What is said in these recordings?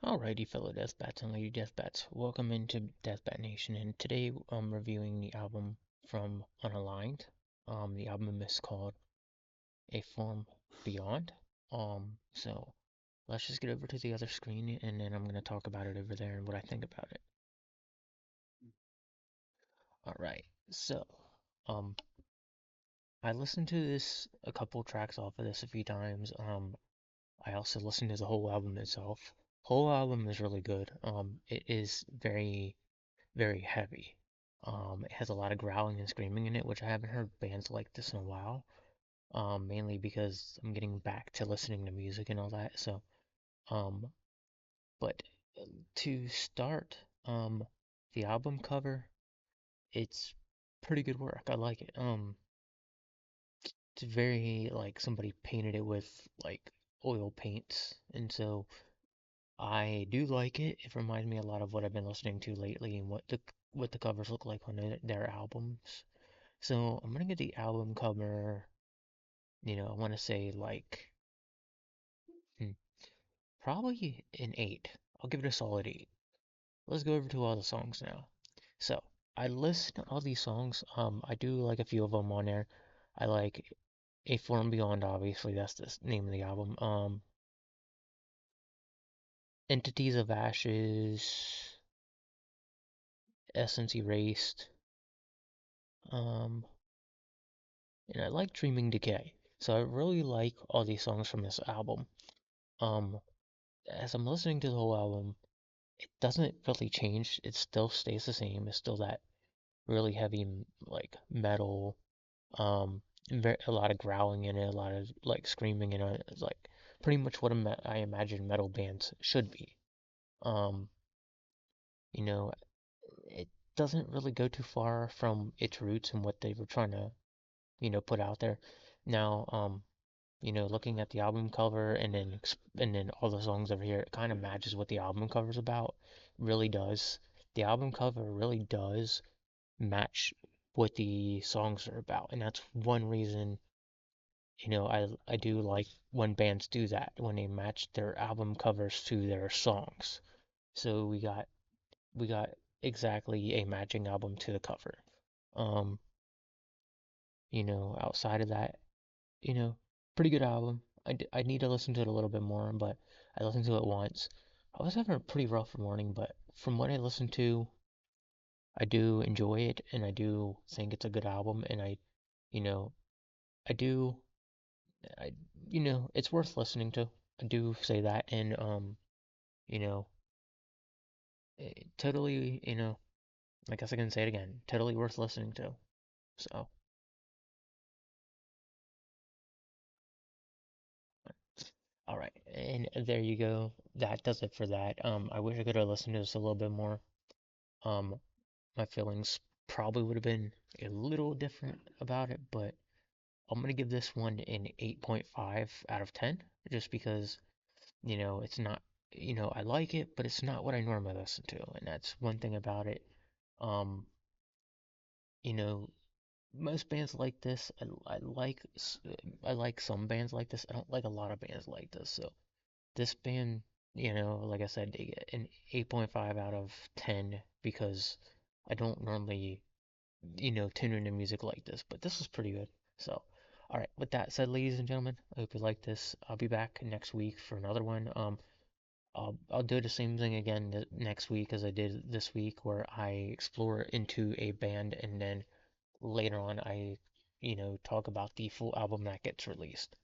Alrighty, fellow Deathbats and Lady Deathbats, welcome into Deathbat Nation, and today I'm reviewing the album from Unaligned. The album is called A Form Beyond. So let's just get over to the other screen, and then I'm gonna talk about it over there and what I think about it. Alright, so, um, I listened to this, a couple tracks off of this a few times. I also listened to the whole album itself. Whole album is really good. It is very heavy. It has a lot of growling and screaming in it, which I haven't heard bands like this in a while. Mainly because I'm getting back to listening to music and all that. So, um, but to start, the album cover, it's pretty good work. I like it. It's very like somebody painted it with like oil paints, and so I do like it. It reminds me a lot of what I've been listening to lately and what the covers look like on their albums. So I'm gonna get the album cover, I want to say like hmm, probably an 8. I'll give it a solid 8. Let's go over to all the songs now. So I list all these songs. I do like a few of them on there. I like A Form Beyond, obviously that's the name of the album. Entities of Ashes, Essence Erased. Um, and I like Dreaming Decay. So I really like all these songs from this album. Um, as I'm listening to the whole album, it doesn't really change. It still stays the same. It's still that really heavy, like metal. A lot of growling in it, a lot of like screaming in it. It's like pretty much what I imagine metal bands should be. Um, you know, it doesn't really go too far from its roots and what they were trying to, put out there. Now, looking at the album cover and then all the songs over here, it kind of matches what the album cover's about. Really does. The album cover really does match what the songs are about, and that's one reason, I do like when bands do that, when they match their album covers to their songs. So we got exactly a matching album to the cover. Um, outside of that, you know, pretty good album. I need to listen to it a little bit more, but I listened to it once. I was having a pretty rough morning, but from what I listened to, I do enjoy it, and I do think it's a good album, and you know, I do, I, it's worth listening to. I do say that, and you know, totally, I guess I can say it again, totally worth listening to. So, all right, and there you go. That does it for that. I wish I could have listened to this a little bit more. Um, my feelings probably would have been a little different about it, but I'm gonna give this one an 8.5 out of 10, just because, it's not, I like it, but it's not what I normally listen to, and that's one thing about it. Um, you know, most bands like this, I like some bands like this. I don't like a lot of bands like this. So this band, like I said, they get an 8.5 out of 10 because I don't normally tune into music like this, but this was pretty good. So, all right, with that said, ladies and gentlemen, I hope you like this. I'll be back next week for another one. I'll do the same thing again next week as I did this week, where I explore into a band and then later on I, talk about the full album that gets released.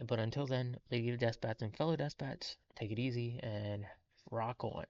But until then, Lady of Deathbats and fellow Deathbats, take it easy and rock on.